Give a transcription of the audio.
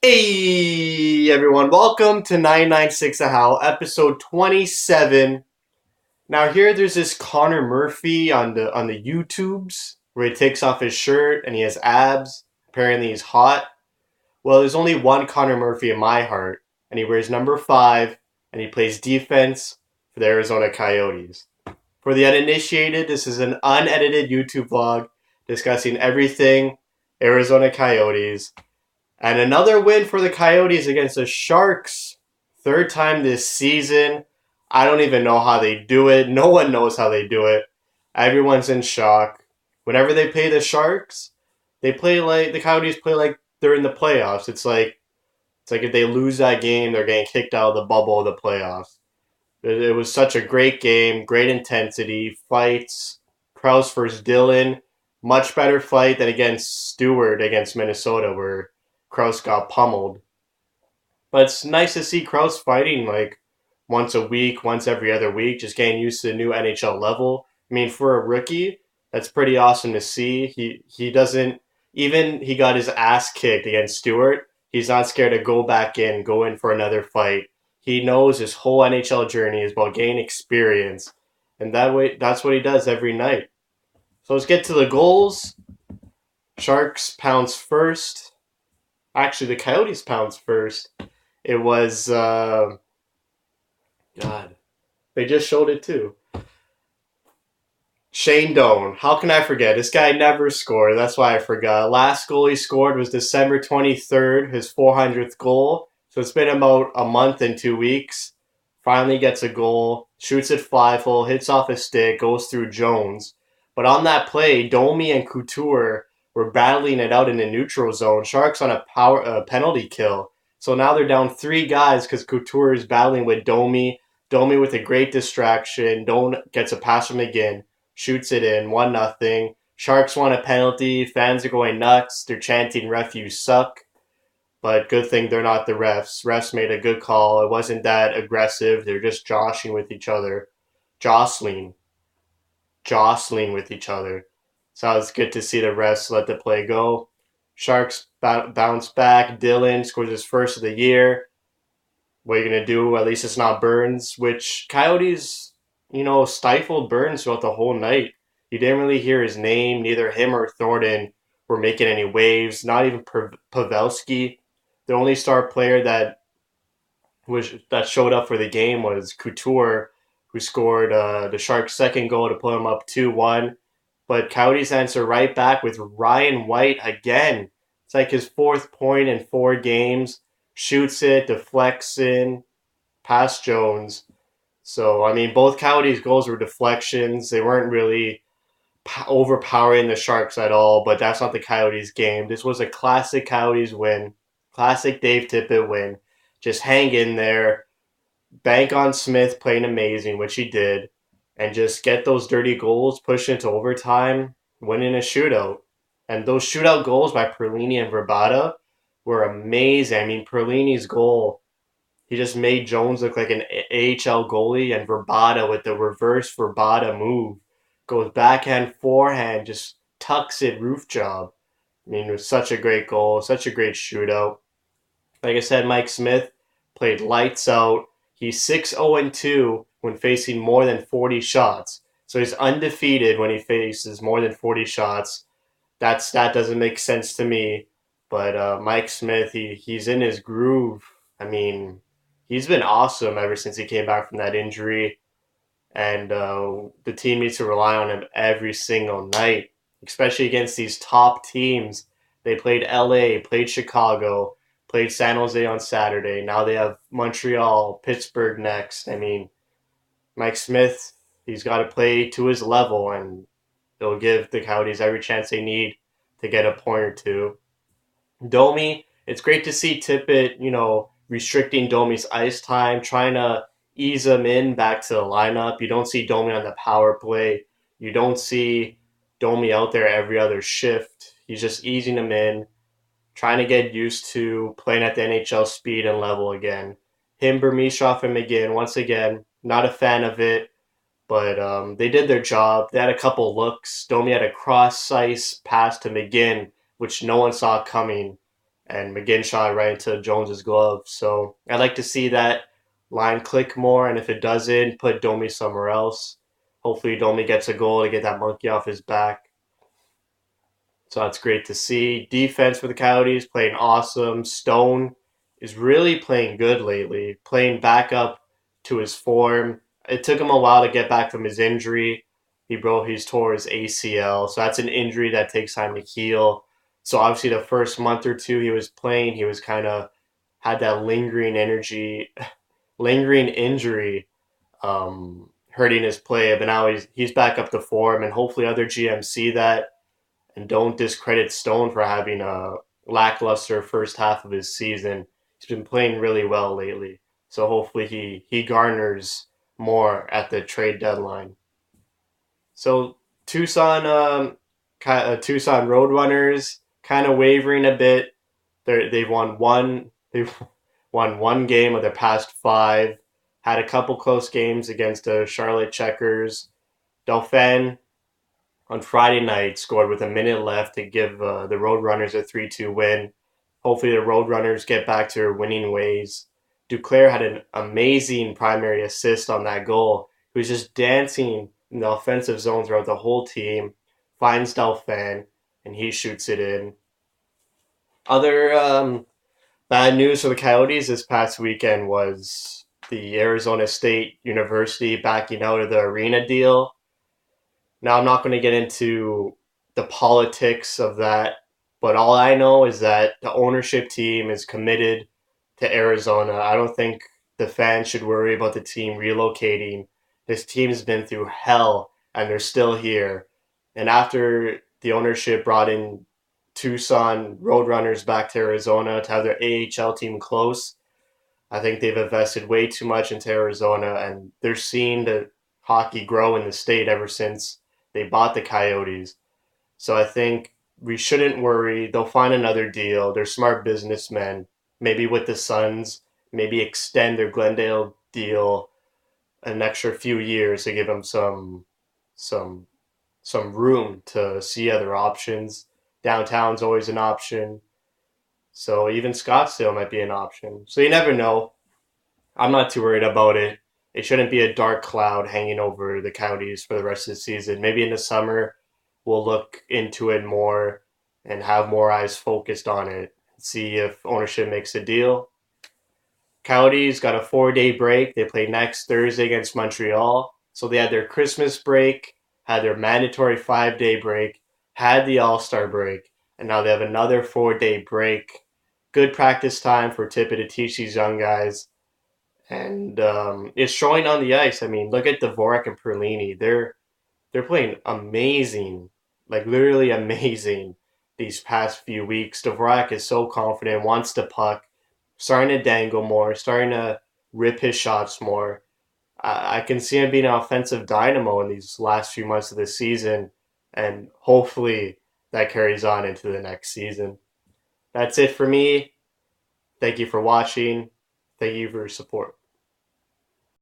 Hey everyone, welcome to 99.6 The Howl, episode 27. Now there's this Connor Murphy on the YouTubes where he takes off his shirt and he has abs. Apparently he's hot. Well, there's only one Connor Murphy in my heart, and he wears number 5 and he plays defense for the Arizona Coyotes. For the uninitiated, this is an unedited YouTube vlog discussing everything Arizona Coyotes. And another win for the Coyotes against the Sharks. Third time this season. I don't even know how they do it. No one knows how they do it. Everyone's in shock. Whenever they play the Sharks, they play like the Coyotes play like they're in the playoffs. It's like if they lose that game, they're getting kicked out of the bubble of the playoffs. It was such a great game, great intensity, fights. Krause versus Dylan, much better fight than against Stewart against Minnesota, where Krause got pummeled. But it's nice to see Krause fighting like once a week, once every other week, just getting used to the new NHL level. I mean, for a rookie, that's pretty awesome to see. He doesn't even he got his ass kicked against Stewart. He's not scared to go back in, go in for another fight. He knows his whole NHL journey is about gaining experience, and that's what he does every night. So let's get to the goals. Sharks pounds first. Actually, the Coyotes pounds first. It was God. They just showed it too. Shane Doan. How can I forget? This guy never scored. That's why I forgot. Last goal he scored was December 23rd, his 400th goal. So it's been about a month and 2 weeks. Finally gets a goal, shoots it 5-hole, hits off a stick, goes through Jones. But on that play, Domi and Couture were battling it out in the neutral zone. Sharks on a penalty kill. So now they're down 3 guys because Couture is battling with Domi. Domi with a great distraction. Doan gets a pass from McGinn, shoots it in, 1-0. Sharks won a penalty. Fans are going nuts. They're chanting, "Ref, you suck." But good thing they're not the refs. Refs made a good call. It wasn't that aggressive. They're just joshing with each other. Jostling. Jostling with each other. So it's good to see the refs let the play go. Sharks bounce back. Dylan scores his first of the year. What are you going to do? At least it's not Burns, which Coyotes, stifled Burns throughout the whole night. You didn't really hear his name. Neither him or Thornton were making any waves. Not even Pavelski. The only star player that showed up for the game was Couture, who scored the Sharks' second goal to put them up 2-1. But Coyotes answer right back with Ryan White again. It's like his 4th point in 4 games. Shoots it, deflects in, past Jones. So, I mean, both Coyotes' goals were deflections. They weren't really overpowering the Sharks at all, but that's not the Coyotes' game. This was a classic Coyotes win. Classic Dave Tippett win. Just hang in there. Bank on Smith playing amazing, which he did. And just get those dirty goals, push into overtime, winning a shootout. And those shootout goals by Perlini and Verbata were amazing. I mean, Perlini's goal, he just made Jones look like an AHL goalie, and Verbata with the reverse Verbata move goes backhand, forehand, just tucks it, roof job. I mean, it was such a great goal, such a great shootout. Like I said, Mike Smith played lights out. He's 6-0-2 when facing more than 40 shots. So he's undefeated when he faces more than 40 shots. That stat doesn't make sense to me. But Mike Smith, he's in his groove. I mean, he's been awesome ever since he came back from that injury. And the team needs to rely on him every single night, especially against these top teams. They played LA, played Chicago, played San Jose on Saturday. Now they have Montreal, Pittsburgh next. I mean, Mike Smith, he's got to play to his level, and it'll give the Coyotes every chance they need to get a point or two. Domi, it's great to see Tippett, restricting Domi's ice time, trying to ease him in back to the lineup. You don't see Domi on the power play. You don't see Domi out there every other shift. He's just easing him in, trying to get used to playing at the NHL speed and level again. Him, Bermishov, and McGinn, once again, not a fan of it, but they did their job. They had a couple looks. Domi had a cross-ice pass to McGinn, which no one saw coming. and McGinn shot right into Jones's glove. So I'd like to see that line click more, and if it doesn't, put Domi somewhere else. Hopefully, Domi gets a goal to get that monkey off his back. So that's great to see. Defense for the Coyotes playing awesome. Stone is really playing good lately, playing back up to his form. It took him a while to get back from his injury. He's tore his ACL, so that's an injury that takes time to heal. So obviously the first month or two he was playing, he was kind of had that lingering injury, hurting his play. But now he's back up to form, and hopefully other GMs see that and don't discredit Stone for having a lackluster first half of his season. He's been playing really well lately, so hopefully he garners more at the trade deadline. So Tucson, Tucson Roadrunners kind of wavering a bit. They've won one. They've won one game of their past five. Had a couple close games against the Charlotte Checkers. Dauphin on Friday night scored with a minute left to give the Roadrunners a 3-2 win. Hopefully, the Roadrunners get back to their winning ways. Duclair had an amazing primary assist on that goal. He was just dancing in the offensive zone throughout the whole team, finds Dauphin, and he shoots it in. Other bad news for the Coyotes this past weekend was the Arizona State University backing out of the arena deal. Now, I'm not going to get into the politics of that, but all I know is that the ownership team is committed to Arizona. I don't think the fans should worry about the team relocating. This team's been through hell and they're still here. And after the ownership brought in Tucson Roadrunners back to Arizona to have their AHL team close, I think they've invested way too much into Arizona, and they're seeing the hockey grow in the state ever since they bought the Coyotes. So I think we shouldn't worry. They'll find another deal. They're smart businessmen. Maybe with the Suns, maybe extend their Glendale deal an extra few years to give them some some room to see other options. Downtown's always an option. So even Scottsdale might be an option. So you never know. I'm not too worried about it. It shouldn't be a dark cloud hanging over the Coyotes for the rest of the season. Maybe in the summer we'll look into it more and have more eyes focused on it. See if ownership makes a deal. Coyotes got a 4-day break. They play next Thursday against Montreal. So they had their Christmas break, had their mandatory 5-day break, had the All-Star break, and now they have another 4-day break. Good practice time for Tippett to teach these young guys, and it's showing on the ice. I mean, look at Dvorak and Perlini. They're playing amazing, like literally amazing these past few weeks. Dvorak is so confident, wants the puck, starting to dangle more, starting to rip his shots more. I can see him being an offensive dynamo in these last few months of the season, and hopefully that carries on into the next season. That's it for me. Thank you for watching. Thank you for your support.